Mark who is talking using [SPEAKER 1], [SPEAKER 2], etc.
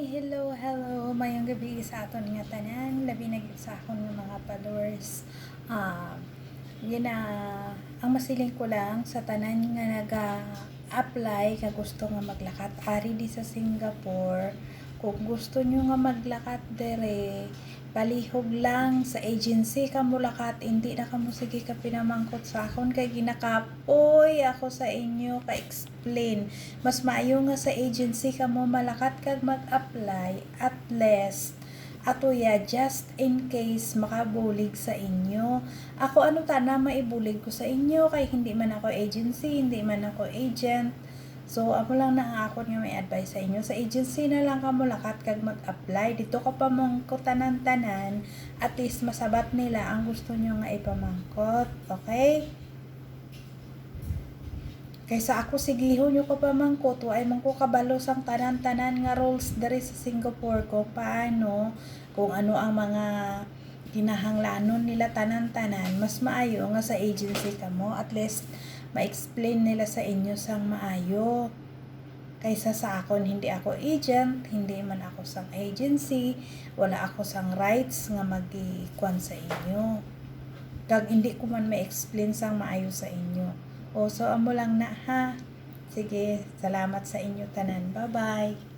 [SPEAKER 1] Hello. Mayong gabi sa aton nga tanan, labi na gyud sa akon nga mga followers. Yun na, ang masiling ko lang sa tanan nga naga-apply nga gusto nga maglakat ari di sa Singapore. Kung gusto nyo nga maglakat dire, palihog lang sa agency ka mo lakat, hindi na kamo sige ka pinamangkot sa akon kay ginakapoy ako sa inyo ka explain. Mas maayo nga sa agency ka mo malakat kag mag-apply at least ato ya just in case makabulig sa inyo. Ako ano na maibulig ko sa inyo kay hindi man ako agency, hindi man ako agent. So, ako lang na ako nga may advice sa inyo. Sa agency na lang ka mo lakat kag mag-apply. Dito ka pa mong tanan-tanan. At least masabat nila ang gusto nyo nga ipamangkot. Okay? Kaysa ako sigihon nyo ko pamangkot. Ay man ko kabalo sang tanan-tanan nga rules dari sa Singapore ko. Paano? Kung ano ang mga kinahanglanon nila tanan-tanan. Mas maayo nga sa agency ka mo. At least ma-explain nila sa inyo sang maayo kaysa sa akon. Hindi ako agent, hindi man ako sang agency, wala ako sang rights nga mag-ikwan sa inyo kag hindi ko man ma-explain sang maayo sa inyo. So amo lang na ha. Sige, salamat sa inyo tanan. Bye bye.